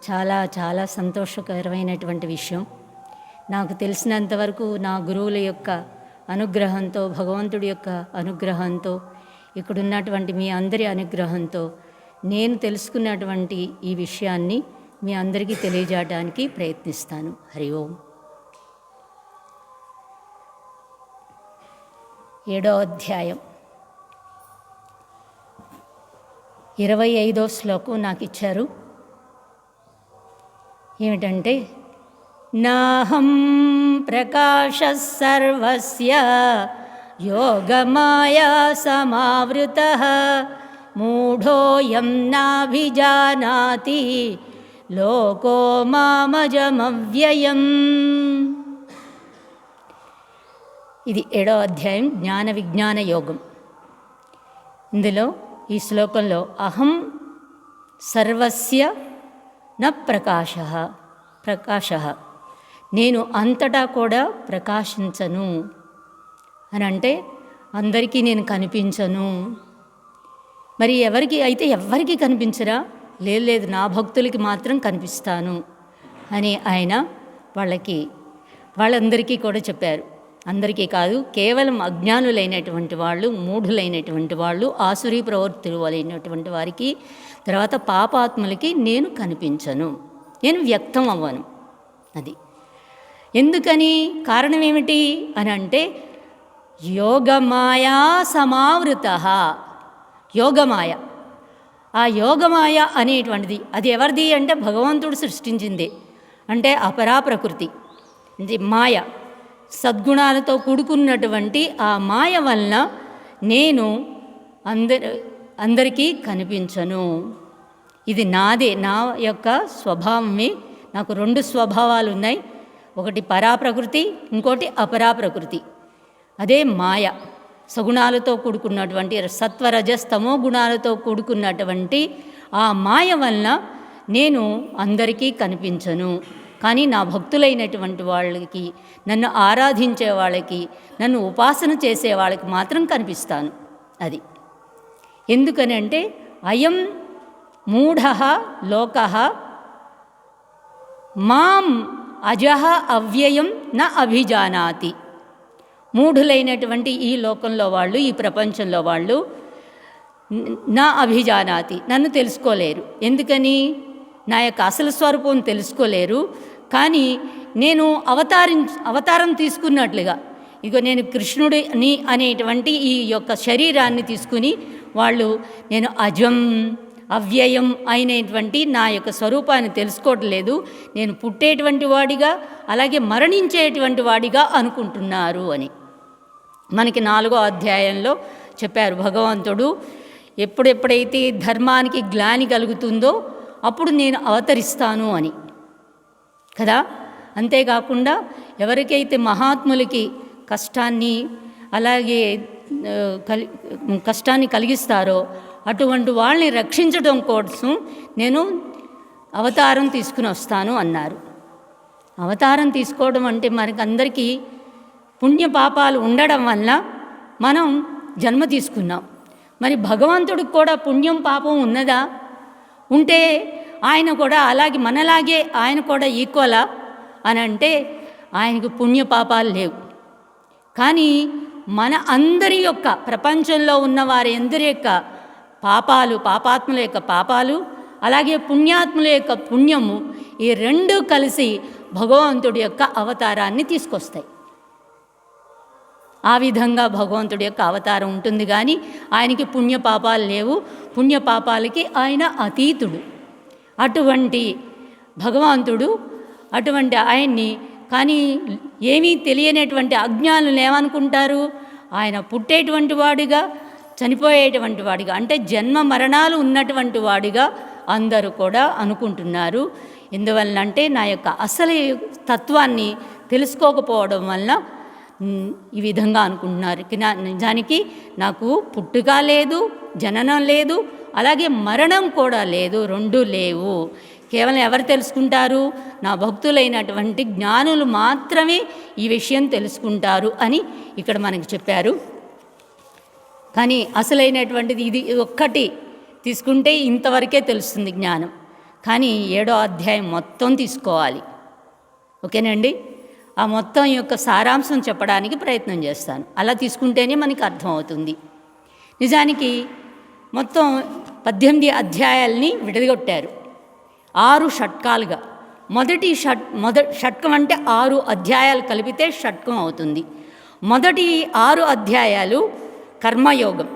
చాలా చాలా సంతోషకరమైనటువంటి విషయం. నాకు తెలిసినంతవరకు నా గురువుల యొక్క అనుగ్రహంతో, భగవంతుడి యొక్క అనుగ్రహంతో, ఇక్కడున్నటువంటి మీ అందరి అనుగ్రహంతో నేను తెలుసుకున్నటువంటి ఈ విషయాన్ని మీ అందరికీ తెలియజేయడానికి ప్రయత్నిస్తాను. హరి ఓం. 7వ అధ్యాయం 25వ శ్లోకం నాకు ఇచ్చారు. ఏమిటంటే, నాహం ప్రకాశ సర్వస్య యోగమాయా సమావృతః మూఢోయం నాభిజానాతి లోకో మామజమవ్యయం. ఇది 7వ అధ్యాయం, జ్ఞాన విజ్ఞాన యోగం. ఇందులో ఈ శ్లోకంలో అహం సర్వస్య న ప్రకాశ, నేను అంతటా కూడా ప్రకాశించను అని అంటే అందరికీ నేను కనిపించను. మరి ఎవరికి కనిపించరా? లేదు, నా భక్తులకి మాత్రం కనిపిస్తాను అని ఆయన వాళ్ళందరికీ కూడా చెప్పారు. అందరికీ కాదు, కేవలం అజ్ఞానులైనటువంటి వాళ్ళు, మూఢులైనటువంటి వాళ్ళు, ఆసురీ ప్రవృత్తులు అయినటువంటి వారికి, తర్వాత పాపాత్ములకి నేను కనిపించను, నేను వ్యక్తం అవ్వను. అది ఎందుకని? కారణం ఏమిటి అని అంటే, యోగమాయా సమావృత. యోగమాయ, ఆ యోగమాయ అనేటువంటిది అది ఎవరిది అంటే భగవంతుడు సృష్టించింది. అంటే అపరా ప్రకృతి, మాయ, సద్గుణాలతో కూడుకున్నటువంటి ఆ మాయ వలన నేను అందరికీ కనిపించను. ఇది నాదే, నా యొక్క స్వభావమే. నాకు 2 స్వభావాలు ఉన్నాయి. ఒకటి పరాప్రకృతి, ఇంకోటి అపరాప్రకృతి. అదే మాయ, సగుణాలతో కూడుకున్నటువంటి సత్వరజస్తమో గుణాలతో కూడుకున్నటువంటి ఆ మాయ వలన నేను అందరికీ కనిపించను. కానీ నా భక్తులైనటువంటి వాళ్ళకి, నన్ను ఆరాధించే వాళ్ళకి, నన్ను ఉపాసన చేసే వాళ్ళకి మాత్రం కనిపిస్తాను. అది ఎందుకని అంటే, అయం మూఢః లోకః మాం అజః అవ్యయం న అభిజానాతి. మూఢులైనటువంటి ఈ లోకంలో వాళ్ళు, ఈ ప్రపంచంలో వాళ్ళు నా అభిజానాతి, నన్ను తెలుసుకోలేరు. ఎందుకని? నా యొక్క అసలు స్వరూపం తెలుసుకోలేరు. కానీ నేను అవతారం తీసుకున్నట్లుగా, ఇగో నేను కృష్ణుడిని అనేటువంటి ఈ యొక్క శరీరాన్ని తీసుకుని వాళ్ళు నేను అజం అవ్యయం అయినటువంటి నా యొక్క స్వరూపాన్ని తెలుసుకోవట్లేదు. నేను పుట్టేటువంటి వాడిగా, అలాగే మరణించేటువంటి వాడిగా అనుకుంటున్నారు అని మనకి 4వ అధ్యాయంలో చెప్పారు భగవంతుడు. ఎప్పుడైతే ధర్మానికి గ్లాని కలుగుతుందో అప్పుడు నేను అవతరిస్తాను అని కదా. అంతేకాకుండా ఎవరికైతే మహాత్ములకి కష్టాన్ని, అలాగే కష్టాన్ని కలిగిస్తారో అటువంటి వాళ్ళని రక్షించడం కోసం నేను అవతారం తీసుకుని వస్తాను అన్నారు. అవతారం తీసుకోవడం అంటే మనకి అందరికీ పుణ్యపాపాలు ఉండడం వల్ల మనం జన్మ తీసుకున్నాం. మరి భగవంతుడికి కూడా పుణ్యం పాపం ఉన్నదా? ఉంటే ఆయన కూడా అలాగే మనలాగే ఆయన కూడా ఈక్వలా అని అంటే ఆయనకు పుణ్యపాపాలు లేవు. కానీ మన అందరి యొక్క, ప్రపంచంలో ఉన్న వారి అందరి యొక్క పాపాలు, పాపాత్ముల యొక్క పాపాలు, అలాగే పుణ్యాత్ముల యొక్క పుణ్యము, ఈ 2 కలిసి భగవంతుడి యొక్క అవతారాన్ని తీసుకొస్తాయి. ఆ విధంగా భగవంతుడి యొక్క అవతారం ఉంటుంది. కానీ ఆయనకి పుణ్యపాపాలు లేవు. పుణ్యపాపాలకి ఆయన అతీతుడు. అటువంటి భగవంతుడు, అటువంటి ఆయన్ని కానీ ఏమీ తెలియనటువంటి అజ్ఞానులు ఏమనుకుంటారు? ఆయన పుట్టేటువంటి వాడిగా, చనిపోయేటువంటి వాడిగా, అంటే జన్మ మరణాలు ఉన్నటువంటి వాడిగా అందరూ కూడా అనుకుంటున్నారు. ఎందువలనంటే నా యొక్క అసలు తత్వాన్ని తెలుసుకోకపోవడం వలన ఈ విధంగా అనుకుంటున్నారు. నిజానికి నాకు పుట్టుక లేదు, జననం లేదు, అలాగే మరణం కూడా లేదు, 2 లేవు. కేవలం ఎవరు తెలుసుకుంటారు? నా భక్తులైనటువంటి జ్ఞానులు మాత్రమే ఈ విషయం తెలుసుకుంటారు అని ఇక్కడ మనకి చెప్పారు. కానీ అసలైనటువంటిది ఇది ఒక్కటి తీసుకుంటే ఇంతవరకే తెలుస్తుంది జ్ఞానం. కానీ 7వ అధ్యాయం మొత్తం తీసుకోవాలి. ఓకేనండి. ఆ మొత్తం యొక్క సారాంశం చెప్పడానికి ప్రయత్నం చేస్తాను. అలా తీసుకుంటేనే మనకి అర్థమవుతుంది. నిజానికి మొత్తం 18 అధ్యాయాల్ని విడగొట్టారు 6 షట్కాలుగా. మొదటి షట్కం అంటే 6 అధ్యాయాలు కలిపితే షట్కం అవుతుంది. మొదటి 6 అధ్యాయాలు కర్మయోగం.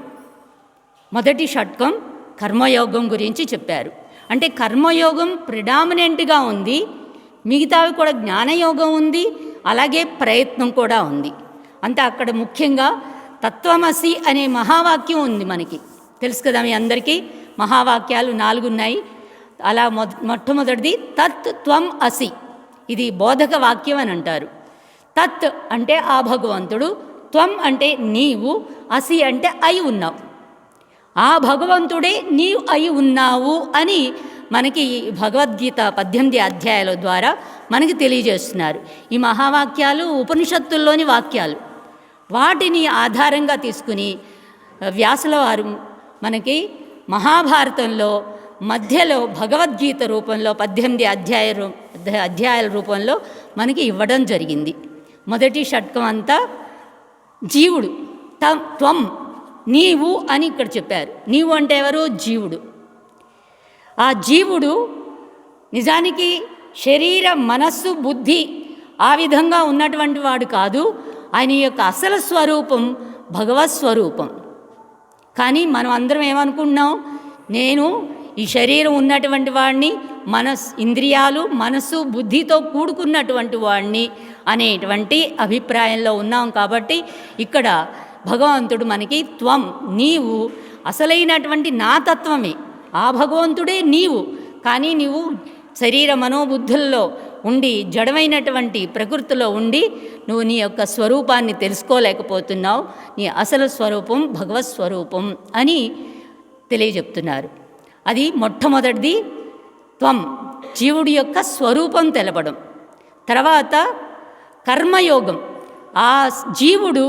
మొదటి షట్కం కర్మయోగం గురించి చెప్పారు. అంటే కర్మయోగం ప్రిడామినెంట్గా ఉంది, మిగతావి కూడా జ్ఞానయోగం ఉంది, అలాగే ప్రయత్నం కూడా ఉంది. అంతే. అక్కడ ముఖ్యంగా తత్వమసి అనే మహావాక్యం ఉంది. మనకి తెలుసు కదా మీ అందరికీ. మహావాక్యాలు 4 ఉన్నాయి. అలా మొట్టమొదటిది తత్ త్వం అసి. ఇది బోధక వాక్యం అని అంటారు. తత్ అంటే ఆ భగవంతుడు, త్వం అంటే నీవు, అసి అంటే అయి ఉన్నావు. ఆ భగవంతుడే నీవు అయి ఉన్నావు అని మనకి భగవద్గీత 18 అధ్యాయాల ద్వారా మనకి తెలియజేస్తున్నారు. ఈ మహావాక్యాలు ఉపనిషత్తుల్లోని వాక్యాలు. వాటిని ఆధారంగా తీసుకుని వ్యాసుల వారు మనకి మహాభారతంలో మధ్యలో భగవద్గీత రూపంలో 18 అధ్యాయాల రూపంలో మనకి ఇవ్వడం జరిగింది. మొదటి షట్కం అంతా జీవుడు, త్వం నీవు అని ఇక్కడ చెప్పారు. నీవు అంటే ఎవరు? జీవుడు. ఆ జీవుడు నిజానికి శరీర, మనస్సు, బుద్ధి ఆ విధంగా ఉన్నటువంటి వాడు కాదు. ఆయన యొక్క అసలు స్వరూపం భగవత్ స్వరూపం. కానీ మనం అందరం ఏమనుకుంటున్నాం? నేను ఈ శరీరం ఉన్నటువంటి వాడిని, ఇంద్రియాలు, మనస్సు, బుద్ధితో కూడుకున్నటువంటి వాడిని అనేటువంటి అభిప్రాయంలో ఉన్నాం. కాబట్టి ఇక్కడ భగవంతుడు మనకి త్వం నీవు అసలైనటువంటి నా తత్వమే, ఆ భగవంతుడే నీవు. కానీ నీవు శరీర మనోబుద్ధుల్లో ఉండి, జడమైనటువంటి ప్రకృతిలో ఉండి నువ్వు నీ యొక్క స్వరూపాన్ని తెలుసుకోలేకపోతున్నావు. నీ అసలు స్వరూపం భగవత్ స్వరూపం అని తెలియజెప్తున్నారు. అది మొట్టమొదటిది త్వం, జీవుడి యొక్క స్వరూపం తెలపడం. తర్వాత కర్మయోగం. ఆ జీవుడు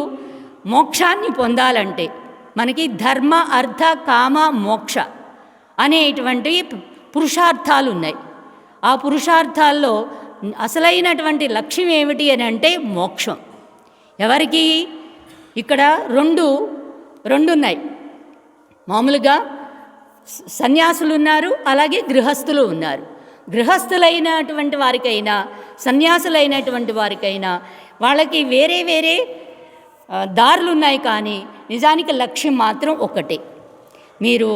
మోక్షాన్ని పొందాలంటే మనకి ధర్మ, అర్థ, కామ, మోక్ష అనేటువంటి పురుషార్థాలు ఉన్నాయి. ఆ పురుషార్థాల్లో అసలైనటువంటి లక్ష్యం ఏమిటి అని అంటే మోక్షం. ఎవరికి? ఇక్కడ రెండు ఉన్నాయి. మామూలుగా సన్యాసులు ఉన్నారు, అలాగే గృహస్థులు ఉన్నారు. గృహస్థులైనటువంటి వారికైనా సన్యాసులైనటువంటి వారికైనా వాళ్ళకి వేరే వేరే దారులు ఉన్నాయి. కానీ నిజానికి లక్ష్యం మాత్రం ఒకటే. మీరు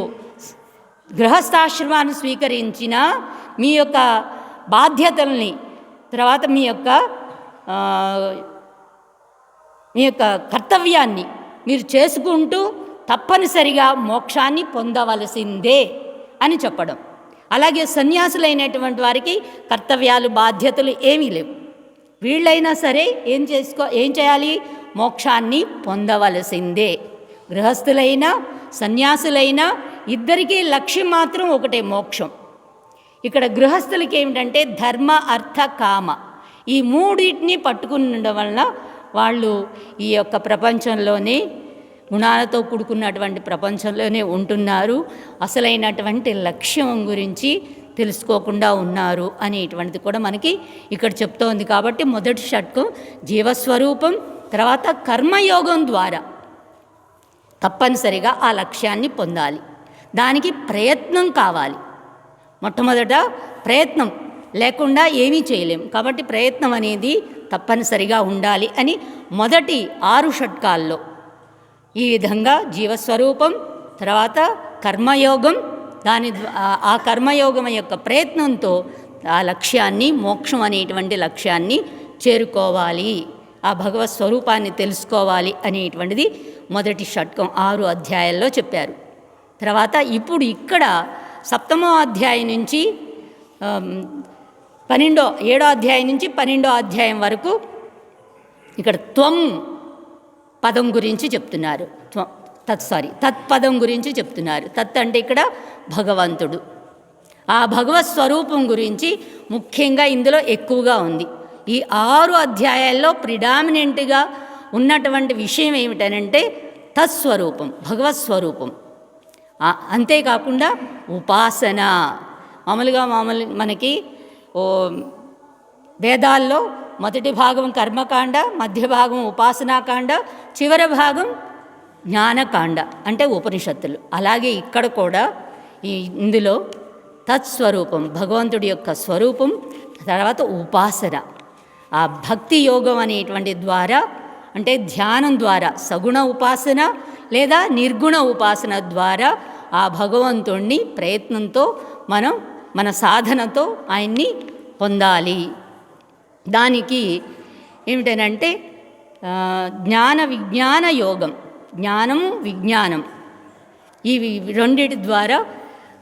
గృహస్థాశ్రమాన్ని స్వీకరించిన మీ యొక్క బాధ్యతల్ని, తర్వాత మీ యొక్క కర్తవ్యాన్ని మీరు చేసుకుంటూ తప్పనిసరిగా మోక్షాన్ని పొందవలసిందే అని చెప్పడం. అలాగే సన్యాసులైనటువంటి వారికి కర్తవ్యాలు, బాధ్యతలు ఏమీ లేవు. వీళ్ళైనా సరే ఏం చేయాలి? మోక్షాన్ని పొందవలసిందే. గృహస్థులైనా సన్యాసులైనా ఇద్దరికీ లక్ష్యం మాత్రం ఒకటే, మోక్షం. ఇక్కడ గృహస్థులకి ఏమిటంటే ధర్మ, అర్థ, కామ ఈ మూడింటిని పట్టుకునడం వలన వాళ్ళు ఈ యొక్క ప్రపంచంలోనే, గుణాలతో కూడుకున్నటువంటి ప్రపంచంలోనే ఉంటున్నారు. అసలైనటువంటి లక్ష్యం గురించి తెలుసుకోకుండా ఉన్నారు అనేటువంటిది కూడా మనకి ఇక్కడ చెప్తోంది. కాబట్టి మొదటి షట్కం జీవస్వరూపం, తర్వాత కర్మయోగం ద్వారా తప్పనిసరిగా ఆ లక్ష్యాన్ని పొందాలి. దానికి ప్రయత్నం కావాలి. మొట్టమొదట ప్రయత్నం లేకుండా ఏమీ చేయలేం. కాబట్టి ప్రయత్నం అనేది తప్పనిసరిగా ఉండాలి అని మొదటి 6 షట్కాల్లో ఈ విధంగా జీవస్వరూపం, తర్వాత కర్మయోగం, ఆ కర్మయోగం యొక్క ప్రయత్నంతో ఆ లక్ష్యాన్ని, మోక్షం అనేటువంటి లక్ష్యాన్ని చేరుకోవాలి, ఆ భగవత్ స్వరూపాన్ని తెలుసుకోవాలి అనేటువంటిది మొదటి షట్కం 6 అధ్యాయాల్లో చెప్పారు. తర్వాత ఇప్పుడు ఇక్కడ 7వ అధ్యాయం నుంచి 7వ అధ్యాయం నుంచి 12వ అధ్యాయం వరకు ఇక్కడ త్వం పదం గురించి చెప్తున్నారు. తత్పదం గురించి చెప్తున్నారు. తత్ అంటే ఇక్కడ భగవంతుడు. ఆ భగవత్ స్వరూపం గురించి ముఖ్యంగా ఇందులో ఎక్కువగా ఉంది. ఈ 6 అధ్యాయాల్లో ప్రిడామినెంట్గా ఉన్నటువంటి విషయం ఏమిటనంటే తత్స్వరూపం, భగవత్ స్వరూపం. అంతేకాకుండా ఉపాసన. మామూలుగా మనకి వేదాల్లో మొదటి భాగం కర్మకాండ, మధ్య భాగం ఉపాసనాకాండ, చివరి భాగం జ్ఞానకాండ అంటే ఉపనిషత్తులు. అలాగే ఇక్కడ కూడా ఇందులో తత్స్వరూపం భగవంతుడి యొక్క స్వరూపం, తర్వాత ఉపాసన, ఆ భక్తి యోగం అనేటువంటి ద్వారా అంటే ధ్యానం ద్వారా సగుణ ఉపాసన లేదా నిర్గుణ ఉపాసన ద్వారా ఆ భగవంతుణ్ణి ప్రయత్నంతో మనం మన సాధనతో ఆయన్ని పొందాలి. దానికి ఏమిటనంటే జ్ఞాన విజ్ఞాన యోగం, జ్ఞానము విజ్ఞానం ఈ రెండిటి ద్వారా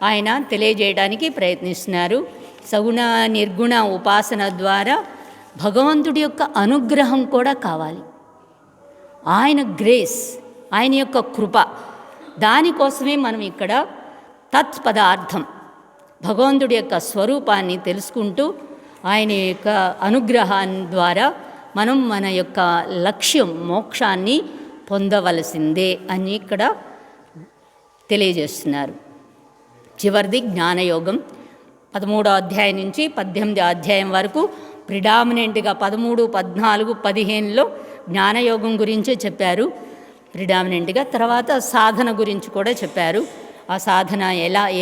ఆయన తెలియజేయడానికి ప్రయత్నిస్తున్నారు. సగుణ నిర్గుణ ఉపాసన ద్వారా భగవంతుడి యొక్క అనుగ్రహం కూడా కావాలి, ఆయన గ్రేస్, ఆయన యొక్క కృప. దానికోసమే మనం ఇక్కడ తత్పదార్థం భగవంతుడి యొక్క స్వరూపాన్ని తెలుసుకుంటూ ఆయన యొక్క అనుగ్రహాన్ని ద్వారా మనం మన యొక్క లక్ష్యం మోక్షాన్ని పొందవలసిందే అని ఇక్కడ తెలియజేస్తున్నారు. చివరిది జ్ఞానయోగం. 13వ అధ్యాయం నుంచి 18వ అధ్యాయం వరకు ప్రిడామినెంట్గా 13, 14, 15లో జ్ఞానయోగం గురించే చెప్పారు ప్రిడామినెంట్గా. తర్వాత సాధన గురించి కూడా చెప్పారు. ఆ సాధన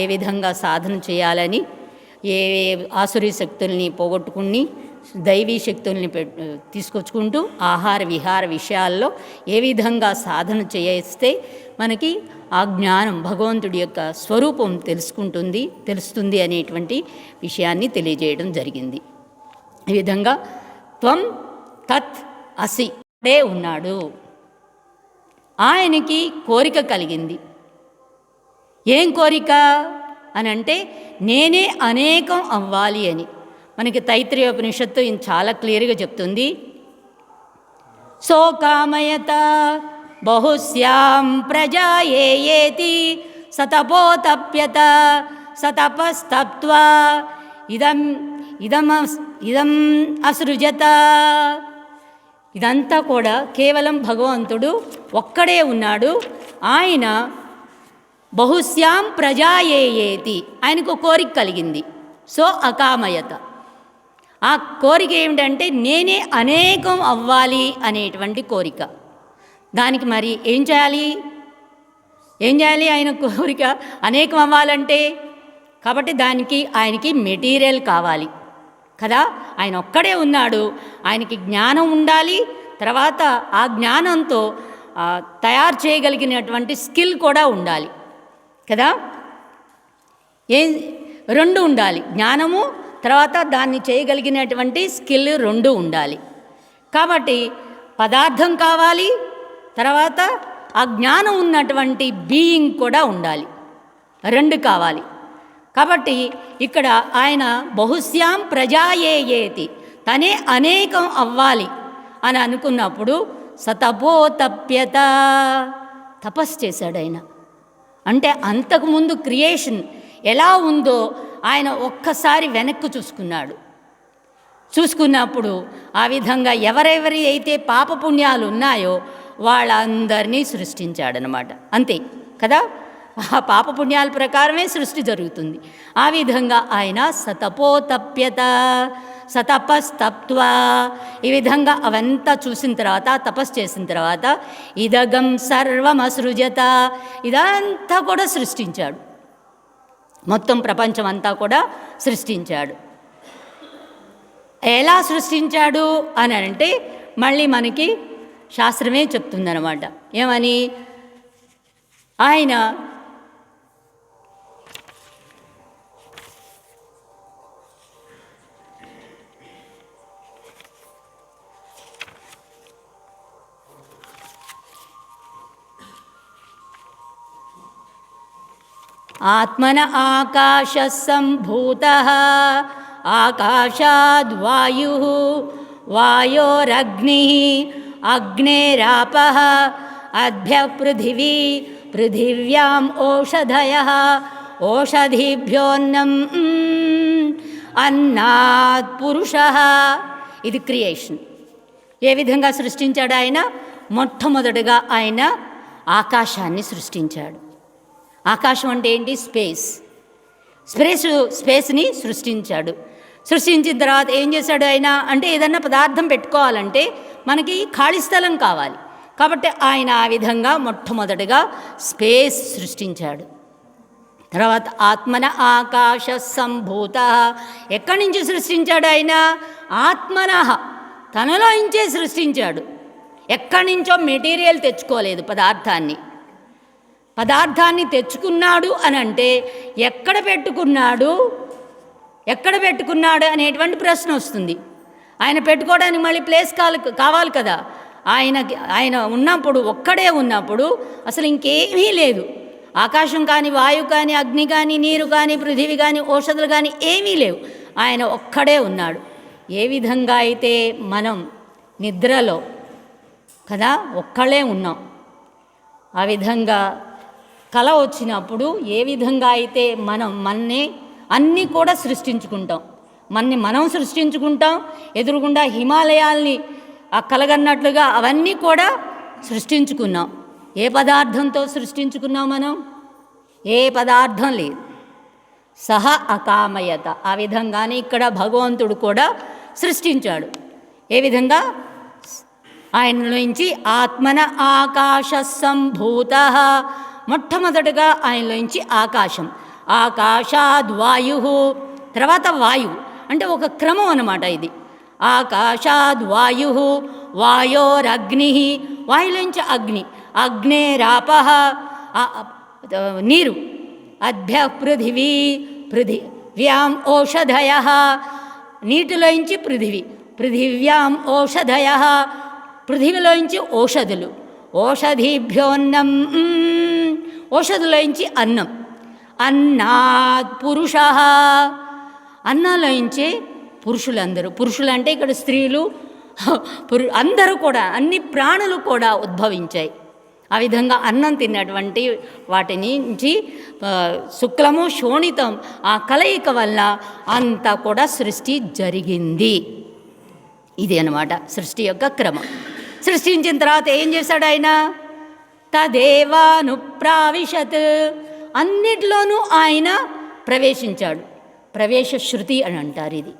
ఏ విధంగా సాధన చేయాలని, ఏ ఆసురీ శక్తుల్ని పోగొట్టుకుని దైవీ శక్తుల్ని తీసుకొచ్చుకుంటూ ఆహార విహార విషయాల్లో ఏ విధంగా సాధన చేస్తే మనకి ఆ జ్ఞానం భగవంతుడి యొక్క స్వరూపం తెలుస్తుంది అనేటువంటి విషయాన్ని తెలియజేయడం జరిగింది. ఈ విధంగా త్వం తత్ అసి ఉన్నాడు. ఆయనకి కోరిక కలిగింది. ఏం కోరిక అని అంటే నేనే అనేకం అవ్వాలి అని. మనకి తైత్రీయోపనిషత్తు చాలా క్లియర్గా చెప్తుంది. సోకామయత బహుశ్యాం ప్రజాయేతి సతపోతప్యత సతపస్తప్త్వా ఇదం అసృజత. ఇదంతా కూడా కేవలం భగవంతుడు ఒక్కడే ఉన్నాడు. ఆయన బహుశ్యాం ప్రజాయేతి, ఆయనకు కోరిక కలిగింది. సో అకామయత, ఆ కోరిక ఏమిటంటే నేనే అనేకం అవ్వాలి అనేటువంటి కోరిక. దానికి మరి ఏం చేయాలి? ఆయన కోరిక అనేకం అవ్వాలంటే కాబట్టి ఆయనకి మెటీరియల్ కావాలి కదా. ఆయన ఒక్కడే ఉన్నాడు, ఆయనకి జ్ఞానం ఉండాలి. తర్వాత ఆ జ్ఞానంతో తయారు చేయగలిగినటువంటి స్కిల్ కూడా ఉండాలి కదా. రెండు ఉండాలి, జ్ఞానము తర్వాత దాన్ని చేయగలిగినటువంటి స్కిల్ రెండు ఉండాలి. కాబట్టి పదార్థం కావాలి, తర్వాత ఆ జ్ఞానం ఉన్నటువంటి బీయింగ్ కూడా ఉండాలి, రెండు కావాలి. కాబట్టి ఇక్కడ ఆయన బహుశ్యాం ప్రజాయేతి, తనే అనేకం అవ్వాలి అని అనుకున్నప్పుడు సతపోతప్యత, తపస్సు చేశాడు ఆయన. అంటే అంతకుముందు క్రియేషన్ ఎలా ఉందో ఆయన ఒక్కసారి వెనక్కు చూసుకున్నప్పుడు ఆ విధంగా ఎవరెవరి అయితే పాపపుణ్యాలు ఉన్నాయో వాళ్ళందరినీ సృష్టించాడనమాట. అంతే కదా, ఆ పాపపుణ్యాల ప్రకారమే సృష్టి జరుగుతుంది. ఆ విధంగా ఆయన సతపోతప్యత సతపస్తప్త్వా, ఈ విధంగా అవంతా చూసిన తర్వాత తపస్సు చేసిన తర్వాత ఇదగం సర్వమసృజత, ఇదంతా కూడా సృష్టించాడు. మొత్తం ప్రపంచం అంతా కూడా సృష్టించాడు. ఎలా సృష్టించాడు అని అంటే మళ్ళీ మనకి శాస్త్రమే చెప్తుందన్నమాట. ఏమని? ఆయన ఆత్మన ఆకాశ సంభూతః ఆకాశాద్వాయుః వాయోరగ్నిః అగ్నేరాపః అద్భ్యః పృథివీ పృథివ్యాం ఓషధయః ఓషధీభ్యోన్నం అన్నాత్ పురుషః. ఇది క్రియేషన్. ఏ విధంగా సృష్టించాడు ఆయన? మొట్టమొదటిగా ఆయన ఆకాశాన్ని సృష్టించాడు. ఆకాశం అంటే ఏంటి? స్పేస్. స్పేస్ని సృష్టించాడు. సృష్టించిన తర్వాత ఏం చేశాడు ఆయన అంటే, ఏదన్నా పదార్థం పెట్టుకోవాలంటే మనకి ఖాళీ స్థలం కావాలి. కాబట్టి ఆయన ఆ విధంగా మొట్టమొదటిగా స్పేస్ సృష్టించాడు. తర్వాత ఆత్మన ఆకాశ సంభూత, ఎక్కడి నుంచి సృష్టించాడు ఆయన? ఆత్మన, తనలో నుంచే సృష్టించాడు. ఎక్కడి నుంచో మెటీరియల్ తెచ్చుకోలేదు. పదార్థాన్ని తెచ్చుకున్నాడు అని అంటే ఎక్కడ పెట్టుకున్నాడు అనేటువంటి ప్రశ్న వస్తుంది. ఆయన పెట్టుకోవడానికి మళ్ళీ ప్లేస్ కావాలి కదా. ఆయన ఉన్నప్పుడు, ఒక్కడే ఉన్నప్పుడు అసలు ఇంకేమీ లేదు. ఆకాశం కానీ, వాయువు కానీ, అగ్ని కానీ, నీరు కానీ, పృథివీ కానీ, ఔషధులు కానీ ఏమీ లేవు. ఆయన ఒక్కడే ఉన్నాడు. ఏ విధంగా అయితే మనం నిద్రలో కదా ఒక్కడే ఉన్నాం, ఆ విధంగా కల వచ్చినప్పుడు ఏ విధంగా అయితే మన్ని అన్నీ కూడా సృష్టించుకుంటాం, మనం సృష్టించుకుంటాం. ఎదురుగుండా హిమాలయాల్ని కలగన్నట్లుగా అవన్నీ కూడా సృష్టించుకున్నాం. ఏ పదార్థంతో సృష్టించుకున్నాం మనం? ఏ పదార్థం లేదు. సహ అకామయత, ఆ విధంగానే ఇక్కడ భగవంతుడు కూడా సృష్టించాడు. ఏ విధంగా? ఆయన నుంచి ఆత్మన ఆకాశ సంభూత, మొట్టమొదటిగా ఆయనలోంచి ఆకాశం, ఆకాశాద్వాయు, తర్వాత వాయువు, అంటే ఒక క్రమం అన్నమాట ఇది. ఆకాశాద్వాయు, వాయోరగ్ని, వాయులోంచి అగ్ని, అగ్నేరాప నీరు, అద్భ్య పృథివీ, పృథివ్యాం ఓషధయ, నీటిలోంచి పృథివీ, పృథివ్యాం ఓషధయ, పృథివిలోంచి ఓషధులు, ఓషధీభ్యోన్నం, ఓషధులోంచి అన్నం, అన్నాత్ పురుష, అన్నాలోంచే పురుషులందరూ, పురుషులంటే ఇక్కడ స్త్రీలు అందరూ కూడా, అన్ని ప్రాణులు కూడా ఉద్భవించాయి. ఆ విధంగా అన్నం తిన్నటువంటి వాటి నుంచి శుక్లము శోణితం, ఆ కలయిక వల్ల అంతా కూడా సృష్టి జరిగింది. ఇది అన్నమాట సృష్టి యొక్క క్రమం. సృష్టించిన తర్వాత ఏం చేశాడు ఆయన? తదేవానుప్రావిశత్, అన్నిటిలోనూ ఆయన ప్రవేశించాడు. ప్రవేశ శృతి అని అంటారు ఇది.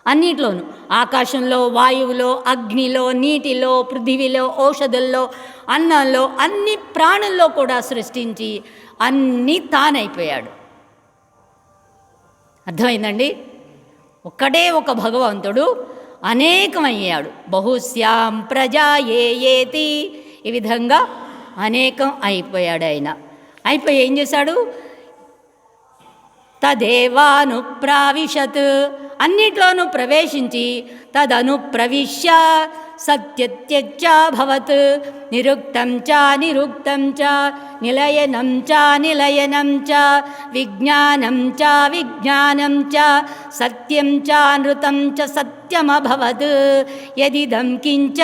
అన్నిట్లోనూ, ఆకాశంలో, వాయువులో, అగ్నిలో, నీటిలో, పృథివిలో, ఔషధుల్లో, అన్నంలో, అన్ని ప్రాణుల్లో కూడా సృష్టించి అన్నీ తానైపోయాడు. అర్థమైందండి? ఒక్కడే ఒక భగవంతుడు అనేకమయ్యాడు. బహుశ్యాం ప్రజా ఏతి, ఈ విధంగా అనేకం అయిపోయాడు ఆయన. అయిపోయి ఏం చేశాడు? తదేవానుప్రావిశత్, అన్నిట్లోనూ ప్రవేశించి తదనుప్రవిశ్య సత్యత్యభవత్, నిరుక్తం చ నిరుక్తం చ, నిలయనం చ నిలయనం చ, విజ్ఞానం చ విజ్ఞానం చ, సత్యం చ నృతం చ సత్యమభవత్, యదిదం కించ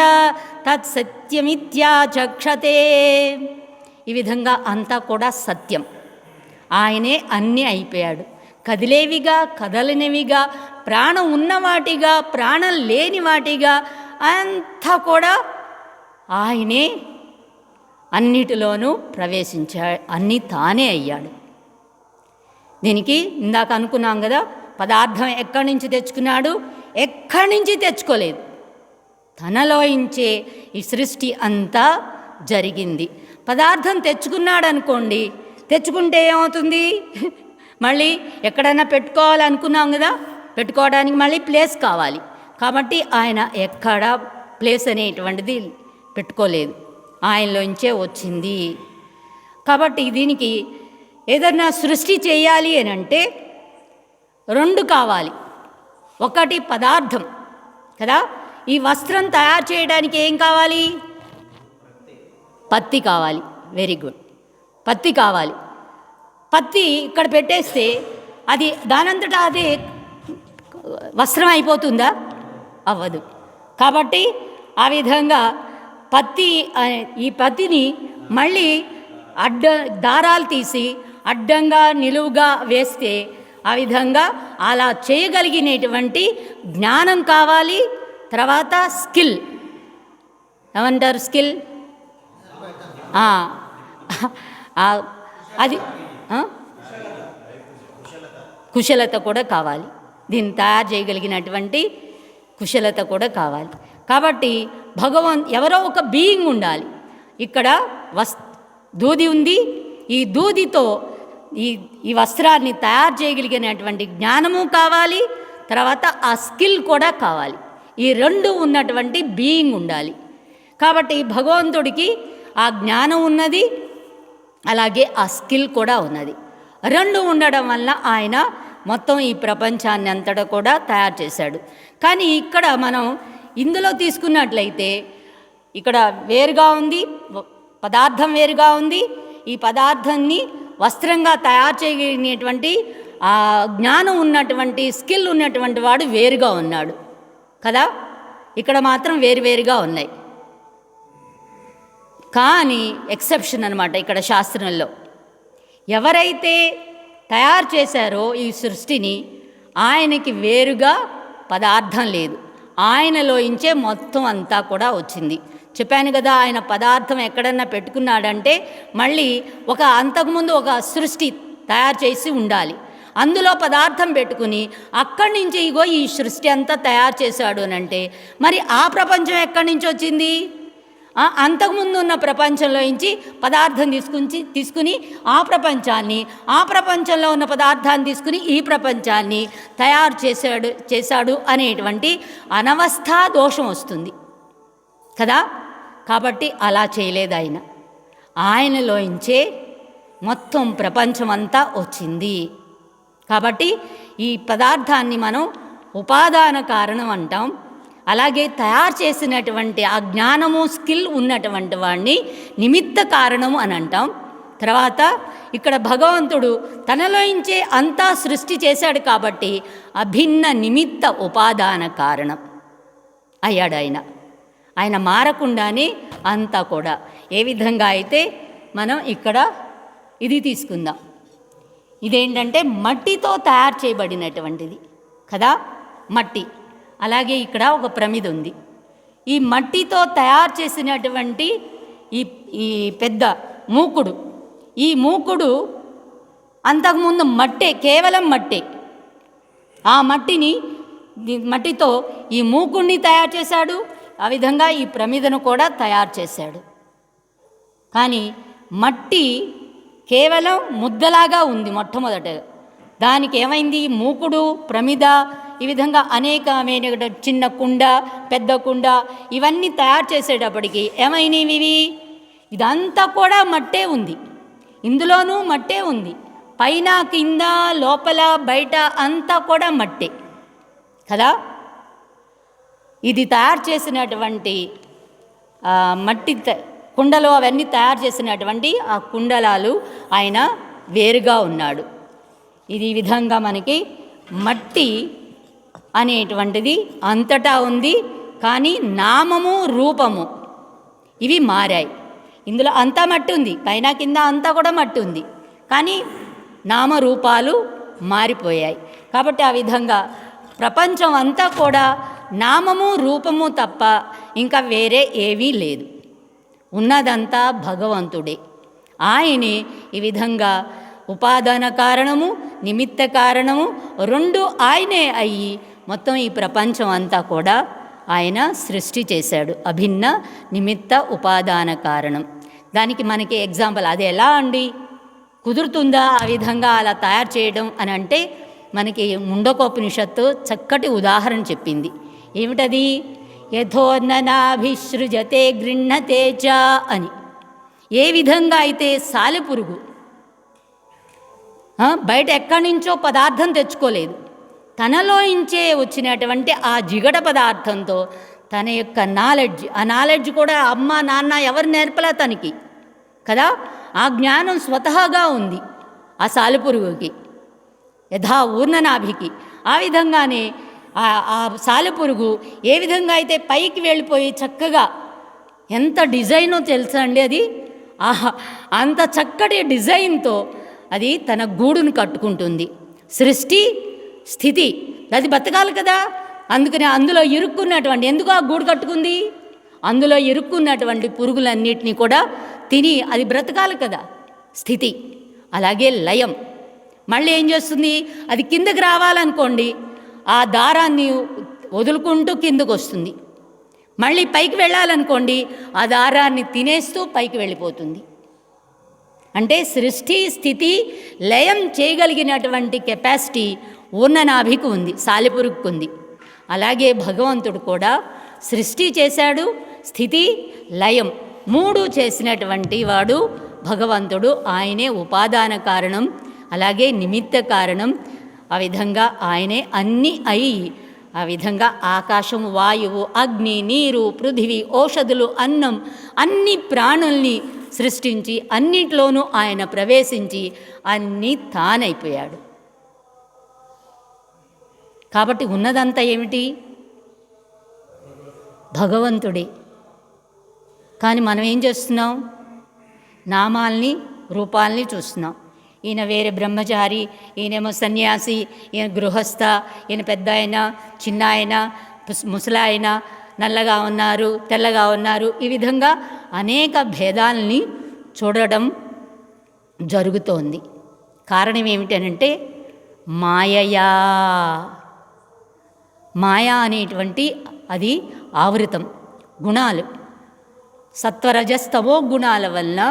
తత్సత్యమిత్యాచక్షతే. ఈ విధంగా అంతా కూడా సత్యం. ఆయనే అన్నీ అయిపోయాడు. కదిలేవిగా, కదలనివిగా, ప్రాణం ఉన్నవాటిగా, ప్రాణం లేని వాటిగా అంతా కూడా ఆయనే అన్నిటిలోనూ ప్రవేశించాడు. అన్నీ తానే అయ్యాడు. దీనికి ఇందాక అనుకున్నాం కదా, పదార్థం ఎక్కడి నుంచి తెచ్చుకున్నాడు? ఎక్కడి నుంచి తెచ్చుకోలేదు. తనలోంచే ఈ సృష్టి అంతా జరిగింది. పదార్థం తెచ్చుకున్నాడు అనుకోండి, తెచ్చుకుంటే ఏమవుతుంది? మళ్ళీ ఎక్కడైనా పెట్టుకోవాలనుకున్నాం కదా, పెట్టుకోవడానికి మళ్ళీ ప్లేస్ కావాలి. కాబట్టి ఆయన ఎక్కడ ప్లేస్ అనేటువంటిది పెట్టుకోలేదు, ఆయనలోంచే వచ్చింది. కాబట్టి దీనికి ఏదన్నా సృష్టి చేయాలి అని అంటే రెండు కావాలి. ఒకటి పదార్థం కదా. ఈ వస్త్రం తయారు చేయడానికి ఏం కావాలి? పత్తి కావాలి. వెరీ గుడ్, పత్తి కావాలి. పత్తి ఇక్కడ పెట్టేస్తే అది దానంతటా అదే వస్త్రం అయిపోతుందా? అవ్వదు. కాబట్టి ఆ విధంగా ఈ పత్తిని మళ్ళీ దారాలు తీసి అడ్డంగా నిలువుగా వేస్తే ఆ విధంగా అలా చేయగలిగినటువంటి జ్ఞానం కావాలి. తర్వాత స్కిల్, ఏమంటారు? స్కిల్ అది కుశలత కూడా కావాలి, దీన్ని తయారు చేయగలిగినటువంటి కుశలత కూడా కావాలి. కాబట్టి ఎవరో ఒక బీయింగ్ ఉండాలి. ఇక్కడ దూది ఉంది, ఈ దూదితో ఈ వస్త్రాన్ని తయారు చేయగలిగినటువంటి జ్ఞానము కావాలి, తర్వాత ఆ స్కిల్ కూడా కావాలి. ఈ రెండు ఉన్నటువంటి బీయింగ్ ఉండాలి. కాబట్టి భగవంతుడికి ఆ జ్ఞానం ఉన్నది, అలాగే ఆ స్కిల్ కూడా ఉన్నది. రెండు ఉండడం వల్ల ఆయన మొత్తం ఈ ప్రపంచాన్ని అంతటా కూడా తయారు చేశాడు. కానీ ఇక్కడ మనం ఇందులో తీసుకున్నట్లయితే ఇక్కడ వేరుగా ఉంది, పదార్థం వేరుగా ఉంది. ఈ పదార్థాన్ని వస్త్రంగా తయారు చేయగలిగినటువంటి ఆ జ్ఞానం ఉన్నటువంటి స్కిల్ ఉన్నటువంటి వాడు వేరుగా ఉన్నాడు కదా. ఇక్కడ మాత్రం వేరువేరుగా ఉన్నాయి. కానీ ఎక్సెప్షన్ అన్నమాట ఇక్కడ శాస్త్రంలో, ఎవరైతే తయారు చేశారో ఈ సృష్టిని, ఆయనకి వేరుగా పదార్థం లేదు, ఆయనలోంచే మొత్తం అంతా కూడా వచ్చింది. చెప్పాను కదా, ఆయన పదార్థం ఎక్కడన్నా పెట్టుకున్నాడంటే మళ్ళీ అంతకుముందు ఒక సృష్టి తయారు చేసి ఉండాలి, అందులో పదార్థం పెట్టుకుని అక్కడి నుంచి ఇగో ఈ సృష్టి అంతా తయారు చేశాడు అని అంటే మరి ఆ ప్రపంచం ఎక్కడి నుంచి వచ్చింది? అంతకుముందు ఉన్న ప్రపంచంలో నుంచి పదార్థం తీసుకుని ఆ ప్రపంచంలో ఉన్న పదార్థాన్ని తీసుకుని ఈ ప్రపంచాన్ని తయారు చేశాడు అనేటువంటి అనవస్థా దోషం వస్తుంది కదా. కాబట్టి అలా చేయలేదు ఆయన, ఆయనలోంచే మొత్తం ప్రపంచం అంతా వచ్చింది. కాబట్టి ఈ పదార్థాన్ని మనం ఉపాదాన కారణం అంటాం. అలాగే తయారు చేసినటువంటి ఆ జ్ఞానము స్కిల్ ఉన్నటువంటి వాడిని నిమిత్త కారణము అని అంటాం. తర్వాత ఇక్కడ భగవంతుడు తనలోంచే అంతా సృష్టి చేశాడు కాబట్టి అభిన్న నిమిత్త ఉపాదాన కారణం అయ్యాడు ఆయన మారకుండానే అంతా కూడా. ఏ విధంగా అయితే మనం ఇక్కడ ఇది తీసుకుందాం, ఇదేంటంటే మట్టితో తయారు చేయబడినటువంటిది కదా, మట్టి. అలాగే ఇక్కడ ఒక ప్రమిద ఉంది. ఈ మట్టితో తయారు చేసినటువంటి ఈ పెద్ద మూకుడు, ఈ మూకుడు అంతకుముందు మట్టే, కేవలం మట్టే. ఆ మట్టితో ఈ మూకుడిని తయారు చేశాడు, ఆ విధంగా ఈ ప్రమిదను కూడా తయారు చేశాడు. కానీ మట్టి కేవలం ముద్దలాగా ఉంది మొట్టమొదటగా. దానికి ఏమైంది? మూకుడు, ప్రమిద, ఈ విధంగా అనేకమైన చిన్న కుండ, పెద్ద కుండ, ఇవన్నీ తయారు చేసేటప్పటికి ఏమైనవి ఇవి? ఇదంతా కూడా మట్టే ఉంది, ఇందులోనూ మట్టే ఉంది, పైన కింద లోపల బయట అంతా కూడా మట్టే కదా. ఇది తయారు చేసినటువంటి మట్టి కుండలో అవన్నీ తయారు చేసినటువంటి ఆ కుండలాలు ఆయన వేరుగా ఉన్నాడు. ఇది ఈ విధంగా మనకి మట్టి అనేటువంటిది అంతటా ఉంది, కానీ నామము రూపము ఇవి మారాయి. ఇందులో అంతా మట్టి ఉంది, పైన కింద అంతా కూడా మట్టి ఉంది, కానీ నామరూపాలు మారిపోయాయి. కాబట్టి ఆ విధంగా ప్రపంచం అంతా కూడా నామము రూపము తప్ప ఇంకా వేరే ఏమీ లేదు, ఉన్నదంతా భగవంతుడే. ఆయనే ఈ విధంగా ఉపాదాన కారణము, నిమిత్త కారణము రెండు ఆయనే అయ్యి మొత్తం ఈ ప్రపంచం అంతా కూడా ఆయన సృష్టి చేశాడు. అభిన్న నిమిత్త ఉపాదాన కారణం. దానికి మనకి ఎగ్జాంపుల్ అది ఎలా అండి కుదురుతుందా ఆ విధంగా అలా తయారు చేయడం అని అంటే మనకి ముండకోపనిషత్తు చక్కటి ఉదాహరణ చెప్పింది. ఏమిటది? యథోన్ననాభిసృజతే గృహ్ణతే చ అని. ఏ విధంగా అయితే సాలెపురుగు బయట ఎక్కడి నుంచో పదార్థం తెచ్చుకోలేదు, తనలోంచే వచ్చినటువంటి ఆ జిగట పదార్థంతో తన యొక్క నాలెడ్జ్, ఆ నాలెడ్జ్ కూడా అమ్మ నాన్న ఎవరు నేర్పలే తనకి కదా, ఆ జ్ఞానం స్వతహాగా ఉంది ఆ సాలెపురుగుకి, యథా ఊర్ణనాభికి. ఆ విధంగానే ఆ సాలెపురుగు ఏ విధంగా అయితే పైకి వెళ్ళిపోయి చక్కగా, ఎంత డిజైనో తెలుసా అండి అది, అంత చక్కటి డిజైన్తో అది తన గూడును కట్టుకుంటుంది. సృష్టి స్థితి అది బతకాలి కదా, అందుకని అందులో ఇరుక్కున్నటువంటి, ఎందుకు ఆ గూడు కట్టుకుంది? అందులో ఇరుక్కున్నటువంటి పురుగులన్నిటినీ కూడా తిని అది బ్రతకాలి కదా, స్థితి. అలాగే లయం, మళ్ళీ ఏం చేస్తుంది, అది కిందకి రావాలనుకోండి ఆ దారాన్ని వదులుకుంటూ కిందకు వస్తుంది. మళ్ళీ పైకి వెళ్ళాలనుకోండి ఆ దారాన్ని తినేస్తూ పైకి వెళ్ళిపోతుంది. అంటే సృష్టి స్థితి లయం చేయగలిగినటువంటి కెపాసిటీ ఉన్న నాభికి ఉంది, సాలెపురుగుకు ఉంది. అలాగే భగవంతుడు కూడా సృష్టి చేశాడు, స్థితి లయం 3 చేసినటువంటి వాడు భగవంతుడు. ఆయనే ఉపాదాన కారణం, అలాగే నిమిత్త కారణం. ఆ విధంగా ఆయనే అన్నీ అయి, ఆ విధంగా ఆకాశం, వాయువు, అగ్ని, నీరు, పృథివీ, ఔషధులు, అన్నం, అన్ని ప్రాణుల్ని సృష్టించి అన్నిట్లోనూ ఆయన ప్రవేశించి అన్నీ తానైపోయాడు. కాబట్టి ఉన్నదంతా ఏమిటి? భగవంతుడే. కానీ మనం ఏం చేస్తున్నాం? నామాల్ని, రూపాల్ని చూస్తున్నాం. ఈయన వేరే బ్రహ్మచారి, ఈయనేమో సన్యాసి, ఈయన గృహస్థ, ఈయన పెద్ద ఆయన, చిన్న ఆయన, ముసలాయన, నల్లగా ఉన్నారు, తెల్లగా ఉన్నారు. ఈ విధంగా అనేక భేదాలని చూడడం జరుగుతోంది. కారణం ఏమిటనంటే మాయయా. మాయా అనేటువంటి అది ఆవృతం, గుణాలు, సత్వరజస్తమో గుణాల వలన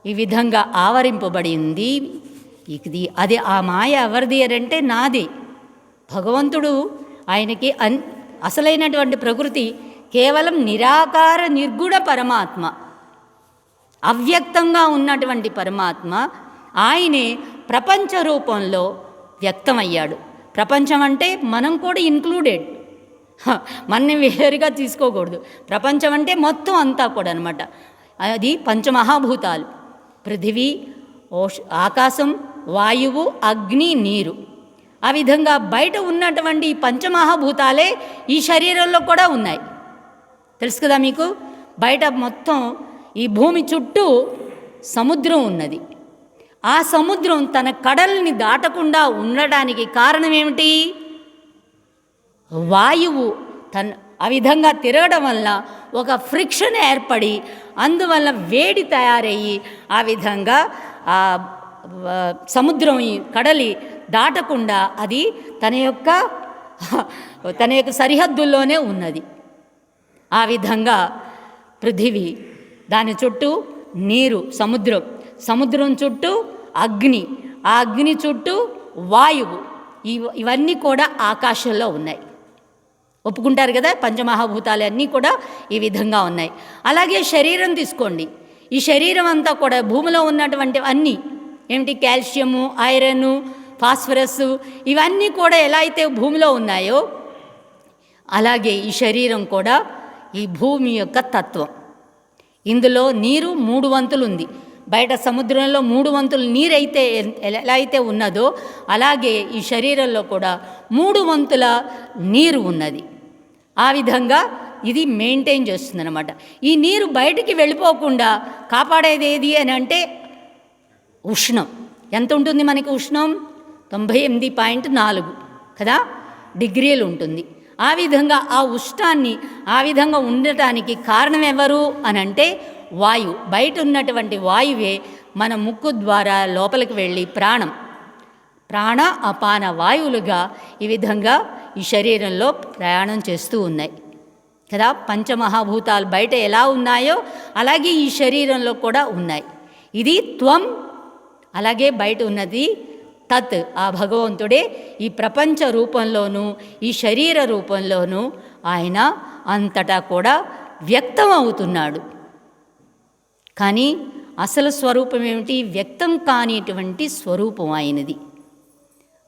ఈ విధంగా ఆవరింపబడింది ఇది. అది ఆ మాయ ఎవరిది అంటే నాదే. భగవంతుడు ఆయనకి అసలైనటువంటి ప్రకృతి కేవలం నిరాకార నిర్గుణ పరమాత్మ, అవ్యక్తంగా ఉన్నటువంటి పరమాత్మ. ఆయనే ప్రపంచ రూపంలో వ్యక్తమయ్యాడు. ప్రపంచం అంటే మనం కూడా ఇంక్లూడెడ్, మనని వేరుగా తీసుకోకూడదు. ప్రపంచం అంటే మొత్తం అంతా కూడా అనమాట. అది పంచమహాభూతాలు: పృథివీ, ఆకాశం, వాయువు, అగ్ని, నీరు. ఆ విధంగా బయట ఉన్నటువంటి పంచమహాభూతాలే ఈ శరీరంలో కూడా ఉన్నాయి. తెలుసు కదా మీకు? బయట మొత్తం ఈ భూమి చుట్టూ సముద్రం ఉన్నది. ఆ సముద్రం తన కడల్ని దాటకుండా ఉండడానికి కారణం ఏమిటి? వాయువు ఆ విధంగా తిరగడం వల్ల ఒక ఫ్రిక్షన్ ఏర్పడి అందువల్ల వేడి తయారయ్యి ఆ విధంగా ఆ సముద్రం కడలి దాటకుండా అది తన యొక్క సరిహద్దుల్లోనే ఉన్నది. ఆ విధంగా పృథివీ, దాని చుట్టూ నీరు, సముద్రం చుట్టూ అగ్ని, ఆ అగ్ని చుట్టూ వాయువు. ఇవన్నీ కూడా ఆకాశంలో ఉన్నాయి. ఒప్పుకుంటారు కదా? పంచమహాభూతాలు అన్నీ కూడా ఈ విధంగా ఉన్నాయి. అలాగే శరీరం తీసుకోండి. ఈ శరీరం అంతా కూడా భూమిలో ఉన్నటువంటి అన్నీ ఏమిటి? కాల్షియము, ఐరన్, ఫాస్ఫరస్, ఇవన్నీ కూడా ఎలా అయితే భూమిలో ఉన్నాయో అలాగే ఈ శరీరం కూడా ఈ భూమి యొక్క తత్వం. ఇందులో నీరు 3 వంతులు ఉంది. బయట సముద్రంలో 3 వంతులు నీరైతే ఎలా అయితే ఉన్నదో అలాగే ఈ శరీరంలో కూడా 3 వంతుల నీరు ఉన్నది. ఆ విధంగా ఇది మెయింటైన్ చేస్తుందన్నమాట. ఈ నీరు బయటికి వెళ్ళిపోకుండా కాపాడేది ఏది అని అంటే ఉష్ణం. ఎంత ఉంటుంది మనకి ఉష్ణం? 98.4 కదా డిగ్రీలు ఉంటుంది. ఆ విధంగా ఆ ఉష్ణాన్ని ఆ విధంగా ఉండటానికి కారణం ఎవరు అని అంటే వాయువు. బయట ఉన్నటువంటి వాయువే మన ముక్కు ద్వారా లోపలికి వెళ్ళి ప్రాణ అపాన వాయువులుగా ఈ విధంగా ఈ శరీరంలో ప్రయాణం చేస్తూ ఉన్నాయి కదా. పంచమహాభూతాలు బయట ఎలా ఉన్నాయో అలాగే ఈ శరీరంలో కూడా ఉన్నాయి. ఇది త్వం. అలాగే బయట ఉన్నది తత్. ఆ భగవంతుడే ఈ ప్రపంచ రూపంలోనూ ఈ శరీర రూపంలోనూ ఆయన అంతటా కూడా వ్యక్తం అవుతున్నాడు. కానీ అసలు స్వరూపం ఏమిటి? వ్యక్తం కానిటువంటి స్వరూపం ఆయనది.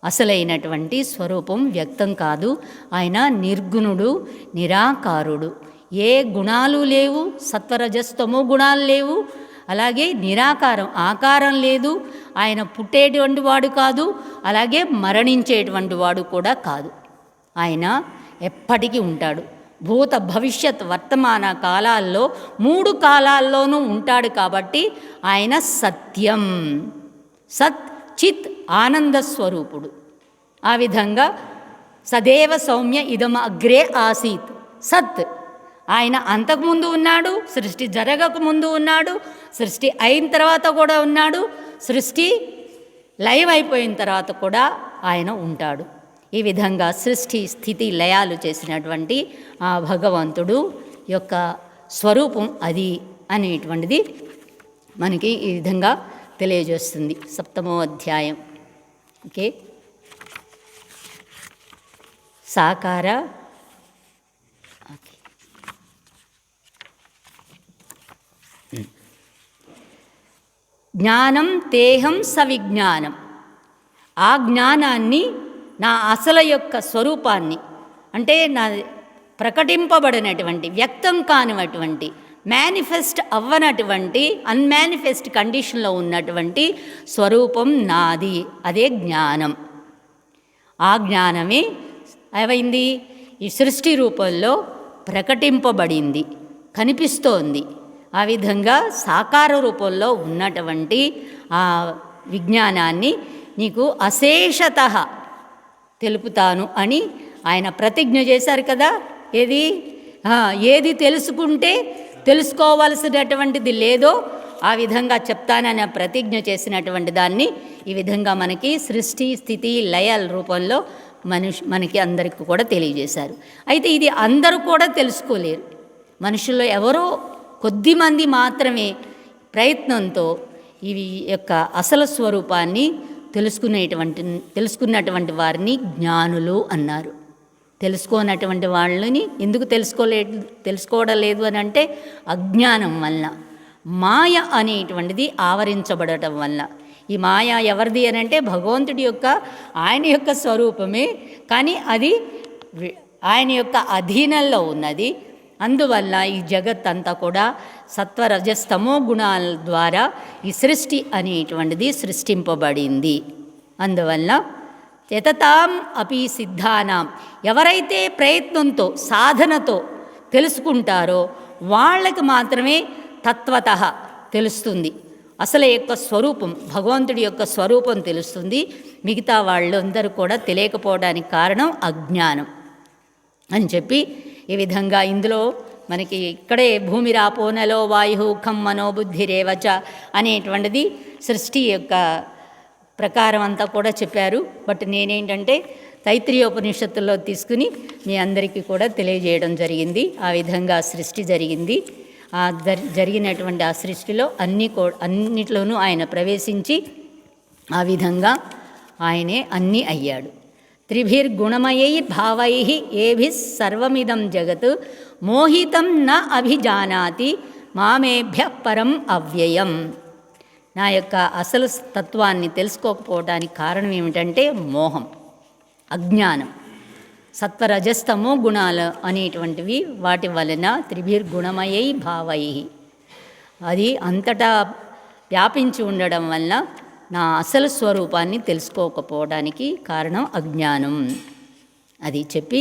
అసలైనటువంటి స్వరూపం వ్యక్తం కాదు. ఆయన నిర్గుణుడు, నిరాకారుడు. ఏ గుణాలు లేవు, సత్వరజస్తమో గుణాలు లేవు. అలాగే నిరాకారం, ఆకారం లేదు. ఆయన పుట్టేటువంటి వాడు కాదు, అలాగే మరణించేటువంటి వాడు కూడా కాదు. ఆయన ఎప్పటికీ ఉంటాడు. భూత భవిష్యత్ వర్తమాన కాలాల్లో 3 కాలాల్లోనూ ఉంటాడు. కాబట్టి ఆయన సత్యం, సత్ చిత్ ఆనంద స్వరూపుడు. ఆ విధంగా సదేవ సౌమ్య ఇదమ అగ్రే ఆసీత్. సత్ ఆయన అంతకుముందు ఉన్నాడు, సృష్టి జరగకముందు ఉన్నాడు, సృష్టి అయిన తర్వాత కూడా ఉన్నాడు, సృష్టి లైవ్ అయిపోయిన తర్వాత కూడా ఆయన ఉంటాడు. ఈ విధంగా సృష్టి స్థితి లయాలు చేసినటువంటి ఆ భగవంతుడు యొక్క స్వరూపం అది అనేటువంటిది మనకి ఈ విధంగా తెలియజేస్తుంది 7వ అధ్యాయం. ఓకే, సాకార జ్ఞానం తేహం సవిజ్ఞానం. ఆ జ్ఞానాన్ని, నా అసలు యొక్క స్వరూపాన్ని, అంటే నా ప్రకటింపబడినటువంటి, వ్యక్తం కానినటువంటి, మేనిఫెస్ట్ అవ్వనటువంటి, అన్మానిఫెస్ట్ కండిషన్లో ఉన్నటువంటి స్వరూపం నాది. అదే జ్ఞానం. ఆ జ్ఞానమే ఏమైంది? ఈ సృష్టి రూపంలో ప్రకటింపబడింది, కనిపిస్తోంది. ఆ విధంగా సాకార రూపంలో ఉన్నటువంటి ఆ విజ్ఞానాన్ని నీకు అశేషత తెలుపుతాను అని ఆయన ప్రతిజ్ఞ చేశారు కదా. ఏది తెలుసుకుంటే తెలుసుకోవలసినటువంటిది లేదో ఆ విధంగా చెప్తానని ప్రతిజ్ఞ చేసినటువంటి దాన్ని ఈ విధంగా మనకి సృష్టి స్థితి లయల రూపంలో మనకి అందరికీ కూడా తెలియజేశారు. అయితే ఇది అందరూ కూడా తెలుసుకోలేరు. మనుషుల్లో ఎవరో కొద్దిమంది మాత్రమే ప్రయత్నంతో ఇవి యొక్క అసలు స్వరూపాన్ని తెలుసుకున్నటువంటి వారిని జ్ఞానులు అన్నారు. తెలుసుకోనటువంటి వాళ్ళని ఎందుకు తెలుసుకోవడం లేదు అని అంటే అజ్ఞానం వల్ల, మాయ అనేటువంటిది ఆవరించబడటం వల్ల. ఈ మాయ ఎవరిది అని అంటే భగవంతుడి యొక్క, ఆయన యొక్క స్వరూపమే, కానీ అది ఆయన యొక్క అధీనంలో ఉన్నది. అందువల్ల ఈ జగత్ అంతా కూడా సత్వరజస్తమో గుణాల ద్వారా ఈ సృష్టి అనేటువంటిది సృష్టింపబడింది. అందువల్ల యతతాం అపి సిద్ధానాం, ఎవరైతే ప్రయత్నంతో సాధనతో తెలుసుకుంటారో వాళ్ళకి మాత్రమే తత్వతః తెలుస్తుంది. అసలు యొక్క స్వరూపం, భగవంతుడి యొక్క స్వరూపం తెలుస్తుంది. మిగతా వాళ్ళందరూ కూడా తెలియకపోవడానికి కారణం అజ్ఞానం అని చెప్పి ఈ విధంగా ఇందులో మనకి ఇక్కడే భూమిరాపోనలో వాయు ఖం మనోబుద్ధిరేవచ అనేటువంటిది సృష్టి యొక్క ప్రకారం అంతా కూడా చెప్పారు. బట్ నేనేంటంటే తైత్రీయోపనిషత్తుల్లో తీసుకుని మీ అందరికీ కూడా తెలియజేయడం జరిగింది. ఆ విధంగా సృష్టి జరిగింది. జరిగినటువంటి ఆ సృష్టిలో అన్నిట్లోనూ ఆయన ప్రవేశించి ఆ విధంగా ఆయనే అన్నీ అయ్యాడు. త్రిభిర్గుణమయై భావై ఏభిః సర్వమిదం జగత్ మోహితం న అభిజానాతి మామేభ్య పరం అవ్యయం. నా యొక్క అసలు తత్వాన్ని తెలుసుకోకపోవడానికి కారణం ఏమిటంటే మోహం, అజ్ఞానం. సత్వరజస్తమో గుణాలు అనేటువంటివి వాటి వలన త్రిభిర్గుణమయై భావై, అది అంతటా వ్యాపించి ఉండడం వల్ల నా అసలు స్వరూపాన్ని తెలుసుకోకపోవడానికి కారణం అజ్ఞానం. అది చెప్పి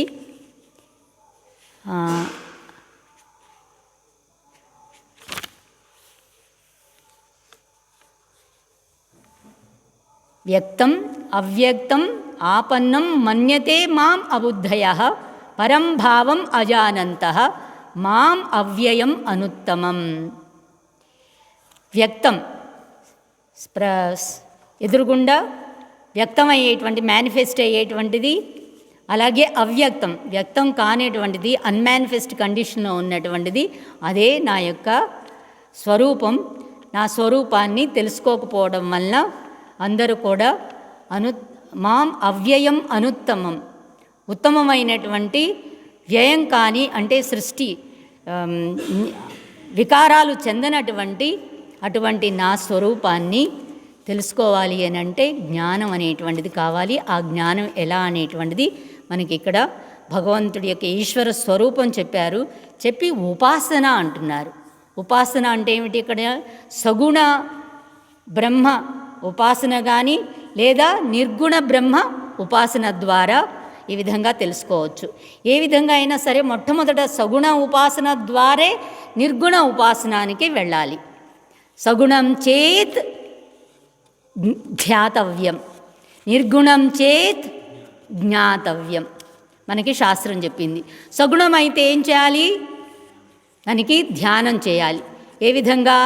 వ్యక్తం అవ్యక్తం ఆపన్నం మన్యతే మాం అబుద్ధయః పరం భావం అజానంతః మాం అవ్యయం అనుత్తమం. వ్యక్తం ఎదురుగుండా వ్యక్తమయ్యేటువంటి, మేనిఫెస్ట్ అయ్యేటువంటిది, అలాగే అవ్యక్తం, వ్యక్తం కానిటువంటిది, అన్మానిఫెస్ట్ కండిషన్లో ఉన్నటువంటిది, అదే నా యొక్క స్వరూపం. నా స్వరూపాన్ని తెలుసుకోకపోవడం వల్ల అందరూ కూడా మాం అవ్యయం అనుత్తమం, ఉత్తమమైనటువంటి వ్యయం కానీ అంటే సృష్టి వికారాలు చెందనటువంటి అటువంటి నా స్వరూపాన్ని తెలుసుకోవాలి అని అంటే జ్ఞానం అనేటువంటిది కావాలి. ఆ జ్ఞానం ఎలా అనేటువంటిది మనకి ఇక్కడ భగవంతుడి యొక్క ఈశ్వర స్వరూపం చెప్పారు. చెప్పి ఉపాసన అంటున్నారు. ఉపాసన అంటే ఏమిటి? ఇక్కడ సగుణ బ్రహ్మ ఉపాసన కానీ లేదా నిర్గుణ బ్రహ్మ ఉపాసన ద్వారా ఈ విధంగా తెలుసుకోవచ్చు. ఏ విధంగా అయినా సరే మొట్టమొదట సగుణ ఉపాసన ద్వారే నిర్గుణ ఉపాసనానికి వెళ్ళాలి. సగుణం చేత్ ధ్యాతవ్యం, నిర్గుణం చేత్ జ్ఞాతవ్యం మనకి శాస్త్రం చెప్పింది. సగుణం అయితే ఏం చేయాలి? దానికి ధ్యానం చేయాలి. ఏ విధంగా?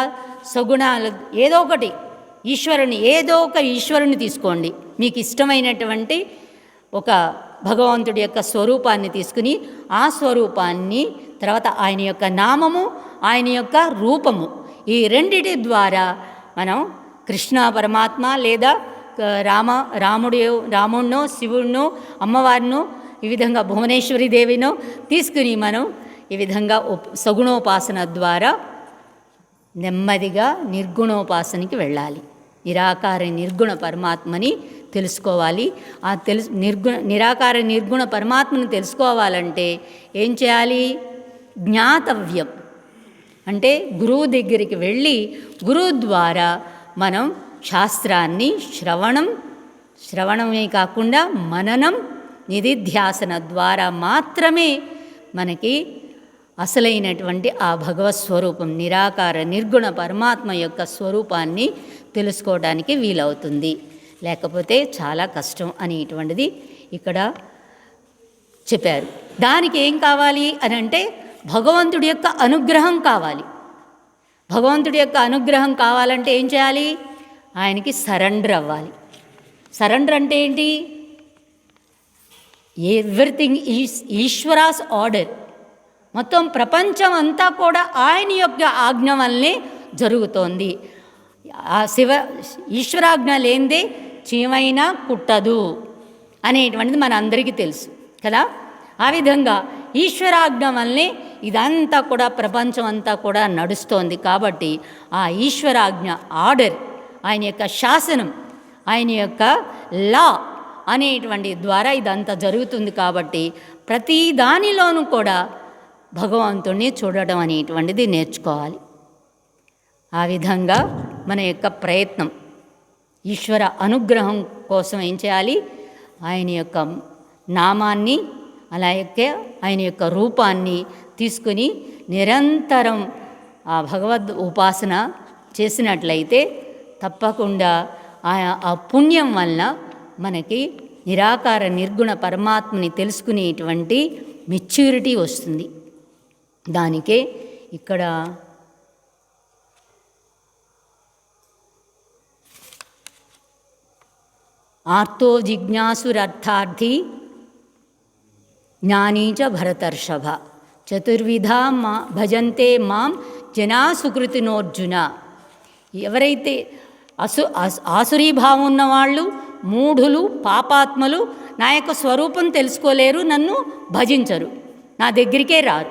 సగుణాలు ఏదో ఒకటి ఈశ్వరుని, ఏదో ఒక ఈశ్వరుని తీసుకోండి, మీకు ఇష్టమైనటువంటి ఒక భగవంతుడి యొక్క స్వరూపాన్ని తీసుకుని ఆ స్వరూపాన్ని తర్వాత ఆయన యొక్క నామము, ఆయన యొక్క రూపము, ఈ రెండిటి ద్వారా మనం కృష్ణ పరమాత్మ లేదా రాముడినో శివుడినో అమ్మవారినో ఈ విధంగా భువనేశ్వరి దేవినో తీసుకుని మనం ఈ విధంగా సగుణోపాసన ద్వారా నెమ్మదిగా నిర్గుణోపాసనకి వెళ్ళాలి. నిరాకార నిర్గుణ పరమాత్మని తెలుసుకోవాలి. ఆ నిరాకార నిర్గుణ పరమాత్మను తెలుసుకోవాలంటే ఏం చేయాలి? జ్ఞాతవ్యం అంటే గురువు దగ్గరికి వెళ్ళి గురువు ద్వారా మనం శాస్త్రాన్ని శ్రవణమే కాకుండా మననం నిధిధ్యాసన ద్వారా మాత్రమే మనకి అసలైనటువంటి ఆ భగవత్ స్వరూపం నిరాకార నిర్గుణ పరమాత్మ యొక్క స్వరూపాన్ని తెలుసుకోవడానికి వీలవుతుంది. లేకపోతే చాలా కష్టం అనేటువంటిది ఇక్కడ చెప్పారు. దానికి ఏం కావాలి అని అంటే భగవంతుడి యొక్క అనుగ్రహం కావాలి. భగవంతుడి యొక్క అనుగ్రహం కావాలంటే ఏం చేయాలి? ఆయనకి సరెండర్ అవ్వాలి. సరెండర్ అంటే ఏంటి? Everything is ఈశ్వరాస్ order. మొత్తం ప్రపంచం అంతా కూడా ఆయన యొక్క ఆజ్ఞ వల్లనే జరుగుతోంది. ఆ ఈశ్వరాజ్ఞ లేనిదే చీమైనా కుట్టదు అనేటువంటిది మన అందరికీ తెలుసు కదా. ఆ విధంగా ఈశ్వరాజ్ఞ వల్లనే ఇదంతా కూడా ప్రపంచం అంతా కూడా నడుస్తోంది. కాబట్టి ఆ ఈశ్వరాజ్ఞ ఆర్డర్, ఆయన యొక్క శాసనం, ఆయన యొక్క లా అనేటువంటి ద్వారా ఇదంతా జరుగుతుంది. కాబట్టి ప్రతి దానిలోనూ కూడా భగవంతుణ్ణి చూడడం అనేటువంటిది నేర్చుకోవాలి. ఆ విధంగా మన యొక్క ప్రయత్నం ఈశ్వర అనుగ్రహం కోసం ఏం చేయాలి? ఆయన యొక్క నామాన్ని అలాగే ఆయన యొక్క రూపాన్ని తీసుకుని నిరంతరం ఆ భగవద్ ఉపాసన చేసినట్లయితే తప్పకుండా ఆ పుణ్యం వలన మనకి నిరాకార నిర్గుణ పరమాత్మని తెలుసుకునేటువంటి మెచ్యూరిటీ వస్తుంది. దానికే ఇక్కడ ఆర్తో జిజ్ఞాసురర్థార్థి జ్ఞానీచ భరతర్షభ చతుర్విధా భజంతే మాం జనా సుకృతినోర్జున. ఎవరైతే ఆసురీభావం ఉన్నవాళ్ళు, మూఢులు, పాపాత్మలు నా యొక్క స్వరూపం తెలుసుకోలేరు, నన్ను భజించరు, నా దగ్గరికే రారు,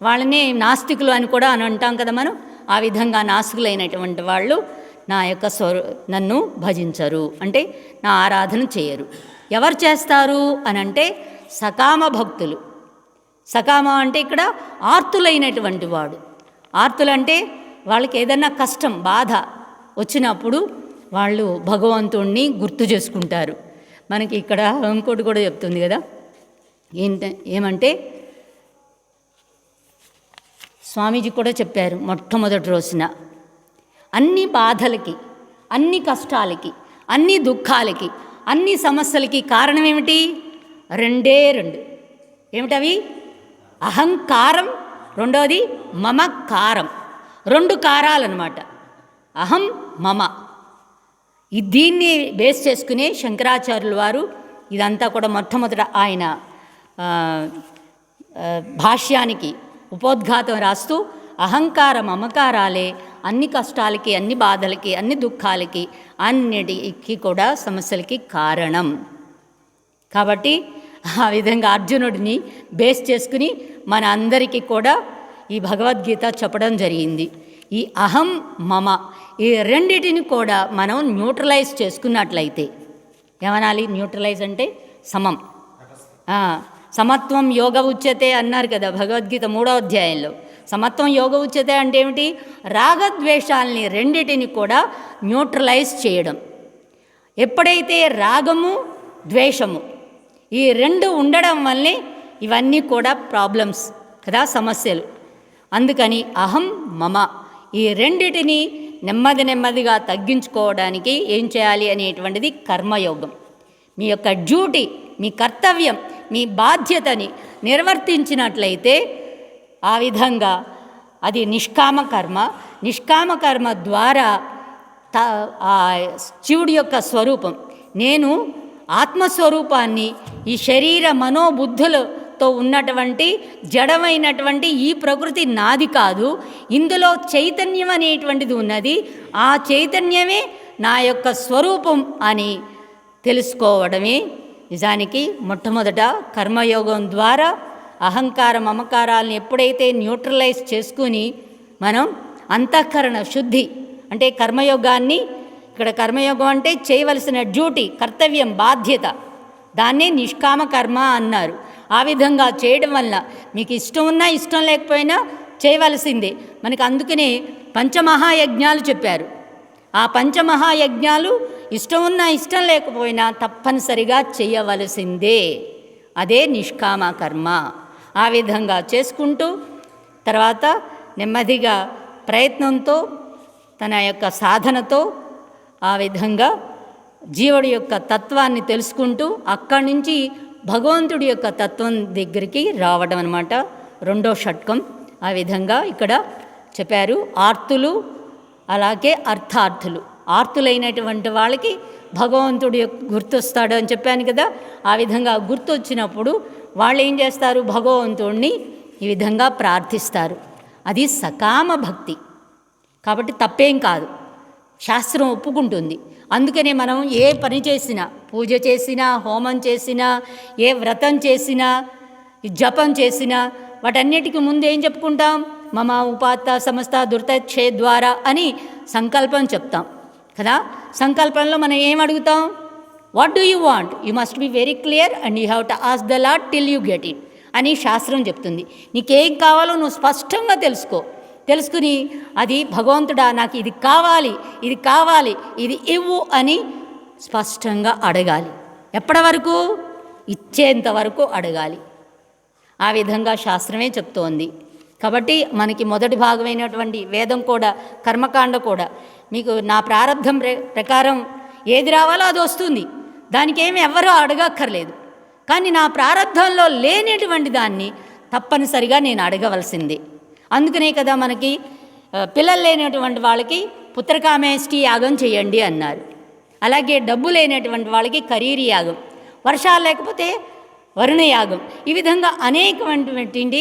వాళ్ళనే నాస్తికులు అని కూడా అని అంటాం కదా మనం. ఆ విధంగా నాస్తికులైనటువంటి వాళ్ళు నా యొక్క నన్ను భజించరు అంటే నా ఆరాధన చేయరు. ఎవరు చేస్తారు అని అంటే సకామ భక్తులు. సకామ అంటే ఇక్కడ ఆర్తులైనటువంటి వాడు. ఆర్తులంటే వాళ్ళకి ఏదన్నా కష్టం, బాధ వచ్చినప్పుడు వాళ్ళు భగవంతుణ్ణి గుర్తు చేసుకుంటారు. మనకి ఇక్కడ ఇంకోటి కూడా చెప్తుంది కదా, ఏమంటే స్వామీజీ కూడా చెప్పారు మొట్టమొదటి రోజున, అన్ని బాధలకి, అన్ని కష్టాలకి, అన్ని దుఃఖాలకి, అన్ని సమస్యలకి కారణం ఏమిటి? రెండే రెండు. ఏమిటవి? అహంకారం, రెండోది మమకారం. రెండు కారాలన్నమాట, అహం మమ. దీన్ని బేస్ చేసుకునే శంకరాచార్యుల వారు ఇదంతా కూడా మొట్టమొదట ఆయన భాష్యానికి ఉపోద్ఘాతం రాస్తూ అహంకార మమకారాలే అన్ని కష్టాలకి, అన్ని బాధలకి, అన్ని దుఃఖాలకి, అన్నిటికి కూడా సమస్యలకి కారణం. కాబట్టి ఆ విధంగా అర్జునుడిని బేస్ చేసుకుని మన అందరికీ కూడా ఈ భగవద్గీత చెప్పడం జరిగింది. ఈ అహం మమ ఈ రెండిటిని కూడా మనం న్యూట్రలైజ్ చేసుకున్నట్లయితే, ఏమనాలి? న్యూట్రలైజ్ అంటే సమం, సమత్వం యోగ ఉచ్యతే అన్నారు కదా భగవద్గీత 3వ అధ్యాయంలో. సమత్వం యోగ ఉచ్యతే అంటే ఏమిటి? రాగద్వేషాలని రెండిటిని కూడా న్యూట్రలైజ్ చేయడం. ఎప్పుడైతే రాగము ద్వేషము ఈ రెండు ఉండడం వల్లే ఇవన్నీ కూడా ప్రాబ్లమ్స్ కదా, సమస్యలు. అందుకని అహం మమ ఈ రెండిటిని నెమ్మదిగా తగ్గించుకోవడానికి ఏం చేయాలి అనేటువంటిది కర్మయోగం. మీ యొక్క డ్యూటీ, మీ కర్తవ్యం, మీ బాధ్యతని నిర్వర్తించినట్లయితే ఆ విధంగా అది నిష్కామ కర్మ. నిష్కామ కర్మ ద్వారా ఆ శివుడి యొక్క స్వరూపం. నేను ఆత్మస్వరూపాన్ని ఈ శరీర మనోబుద్ధులతో ఉన్నటువంటి జడమైనటువంటి ఈ ప్రకృతి నాది కాదు, ఇందులో చైతన్యం అనేటువంటిది ఉన్నది, ఆ చైతన్యమే నా యొక్క స్వరూపం అని తెలుసుకోవడమే నిజానికి మొట్టమొదట కర్మయోగం ద్వారా అహంకార మమకారాలను ఎప్పుడైతే న్యూట్రలైజ్ చేసుకుని మనం అంతఃకరణ శుద్ధి అంటే కర్మయోగాన్ని, ఇక్కడ కర్మయోగం అంటే చేయవలసిన డ్యూటీ, కర్తవ్యం, బాధ్యత, దాన్నే నిష్కామ కర్మ అన్నారు. ఆ విధంగా చేయడం వల్ల మీకు ఇష్టం ఉన్నా ఇష్టం లేకపోయినా చేయవలసిందే. మనకి అందుకనే పంచమహాయజ్ఞాలు చెప్పారు. ఆ పంచమహాయజ్ఞాలు ఇష్టం ఉన్నా ఇష్టం లేకపోయినా తప్పనిసరిగా చేయవలసిందే. అదే నిష్కామ కర్మ. ఆ విధంగా చేసుకుంటూ తర్వాత నెమ్మదిగా ప్రయత్నంతో తన యొక్క సాధనతో ఆ విధంగా జీవుడి యొక్క తత్వాన్ని తెలుసుకుంటూ అక్కడి నుంచి భగవంతుడి యొక్క తత్వం దగ్గరికి రావడం అన్నమాట రెండో షట్కం. ఆ విధంగా ఇక్కడ చెప్పారు. ఆర్తులు అలాగే అర్థార్థులు. ఆర్తులైనటువంటి వాళ్ళకి భగవంతుడి యొక్క గుర్తొస్తాడు అని చెప్పాను కదా. ఆ విధంగా గుర్తొచ్చినప్పుడు వాళ్ళు ఏం చేస్తారు, భగవంతుడిని ఈ విధంగా ప్రార్థిస్తారు. అది సకామ భక్తి కాబట్టి తప్పేం కాదు, శాస్త్రం ఒప్పుకుంటుంది. అందుకనే మనం ఏ పని చేసినా, పూజ చేసినా, హోమం చేసినా, ఏ వ్రతం చేసినా, జపం చేసినా వాటన్నిటికీ ముందు ఏం చెప్పుకుంటాం, మమ ఉపాత్త సమస్త దుర్తక్షే ద్వారా అని సంకల్పం చెప్తాం కదా. సంకల్పంలో మనం ఏం అడుగుతాం, what do you want, you must be very clear and you have to ask the lord till you get it అని శాస్త్రం చెప్తుంది. నీకేం కావాలో నువ్వు స్పష్టంగా తెలుసుకుని అది భగవంతుడా నాకు ఇది కావాలి, ఇది కావాలి, ఇది ఇవ్వు అని స్పష్టంగా అడగాలి. ఎప్పటి వరకు, ఇచ్చేంత వరకు అడగాలి. ఆ విధంగా శాస్త్రమే చెప్తోంది. కాబట్టి మనకి మొదటి భాగమైనటువంటి వేదం కూడా, కర్మకాండ కూడా మీకు నా ప్రారంధం ప్రకారం ఏది రావాలో అది వస్తుంది, దానికేమి ఎవ్వరూ అడగక్కర్లేదు. కానీ నా ప్రారంధంలో లేనటువంటి దాన్ని తప్పనిసరిగా నేను అడగవలసింది. అందుకనే కదా మనకి పిల్లలు లేనటువంటి వాళ్ళకి పుత్రకామేష్టి యాగం చేయండి అన్నారు. అలాగే డబ్బు లేనటువంటి వాళ్ళకి కరీరి యాగం, వర్షాలు లేకపోతే వరుణయాగం, ఈ విధంగా అనేకమైనటువంటి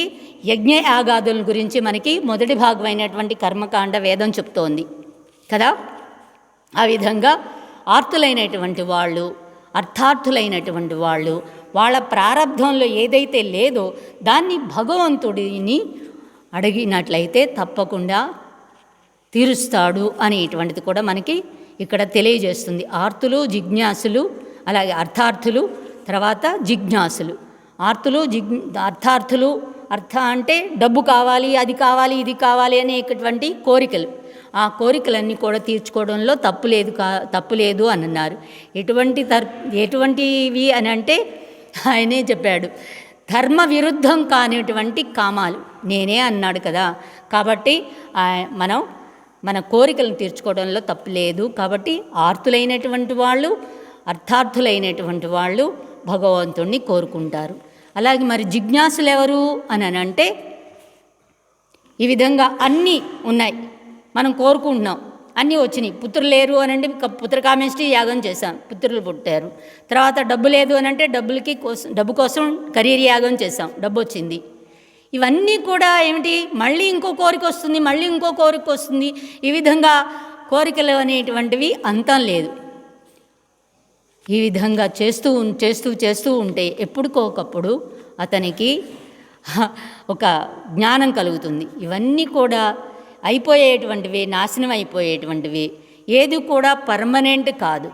యజ్ఞయాగాదుల గురించి మనకి మొదటి భాగమైనటువంటి కర్మకాండ వేదం చెప్తోంది కదా. ఆ విధంగా ఆర్తులైనటువంటి వాళ్ళు, అర్థార్థులైనటువంటి వాళ్ళు వాళ్ళ ప్రారంధంలో ఏదైతే లేదో దాన్ని భగవంతుడిని అడిగినట్లయితే తప్పకుండా తీరుస్తాడు అనేటువంటిది కూడా మనకి ఇక్కడ తెలియజేస్తుంది. ఆర్తులు, జిజ్ఞాసులు, అలాగే అర్థార్థులు, తర్వాత జిజ్ఞాసులు. అర్థార్థులు, అర్థ అంటే డబ్బు కావాలి, అది కావాలి, ఇది కావాలి అనేటువంటి కోరికలు. ఆ కోరికలన్నీ కూడా తీర్చుకోవడంలో తప్పు లేదు అని అన్నారు. ఎటువంటివి అని అంటే ఆయనే చెప్పాడు, ధర్మ విరుద్ధం కానిటువంటి కామాలు నేనే అన్నాడు కదా. కాబట్టి మన కోరికలను తీర్చుకోవడంలో తప్పు లేదు. కాబట్టి ఆర్తులైనటువంటి వాళ్ళు, అర్థార్థులైనటువంటి వాళ్ళు భగవంతుణ్ణి కోరుకుంటారు. అలాగే మరి జిజ్ఞాసులు ఎవరు అని అంటే, ఈ విధంగా అన్నీ ఉన్నాయి, మనం కోరుకుంటున్నాం, అన్నీ వచ్చినాయి. పుత్రులు లేరు అని అంటే పుత్రకామేష్టి యాగం చేశాం, పుత్రులు పుట్టారు. తర్వాత డబ్బు లేదు అని అంటే డబ్బు కోసం కరీర్ యాగం చేశాం, డబ్బు వచ్చింది. ఇవన్నీ కూడా ఏమిటి, మళ్ళీ ఇంకో కోరిక వస్తుంది, మళ్ళీ ఇంకో కోరిక వస్తుంది. ఈ విధంగా కోరికలు అనేటువంటివి అంతం లేదు. ఈ విధంగా చేస్తూ ఉంటే ఎప్పటికోకప్పుడు అతనికి ఒక జ్ఞానం కలుగుతుంది. ఇవన్నీ కూడా అయిపోయేటువంటివి, నాశనం అయిపోయేటువంటివి, ఏది కూడా పర్మనెంట్ కాదు.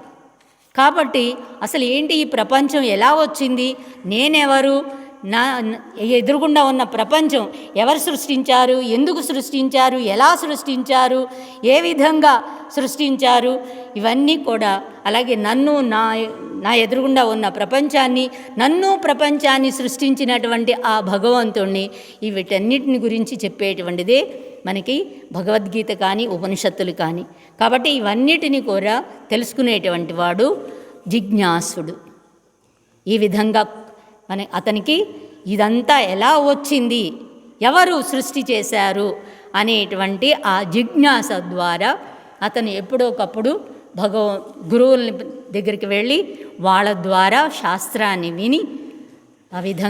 కాబట్టి అసలు ఏంటి ఈ ప్రపంచం ఎలా వచ్చింది, నేనెవరు, నా ఎదురుగుండా ఉన్న ప్రపంచం ఎవరు సృష్టించారు, ఎందుకు సృష్టించారు, ఎలా సృష్టించారు, ఏ విధంగా సృష్టించారు, ఇవన్నీ కూడా, అలాగే నన్ను, నా ఎదురుగుండా ఉన్న ప్రపంచాన్ని సృష్టించినటువంటి ఆ భగవంతుణ్ణి, వీటన్నిటిని గురించి చెప్పేటువంటిదే మనకి భగవద్గీత కానీ ఉపనిషత్తులు కానీ. కాబట్టి ఇవన్నిటిని కూడా తెలుసుకునేటువంటి వాడు జిజ్ఞాసుడు. ఈ విధంగా అతనికి ఇదంతా ఎలా వచ్చింది, ఎవరు సృష్టి చేశారు అనేటువంటి ఆ జిజ్ఞాస ద్వారా అతను ఎప్పుడోకప్పుడు గురువుల దగ్గరికి వెళ్ళి వాళ్ళ ద్వారా శాస్త్రాన్ని విని ఆ విధంగా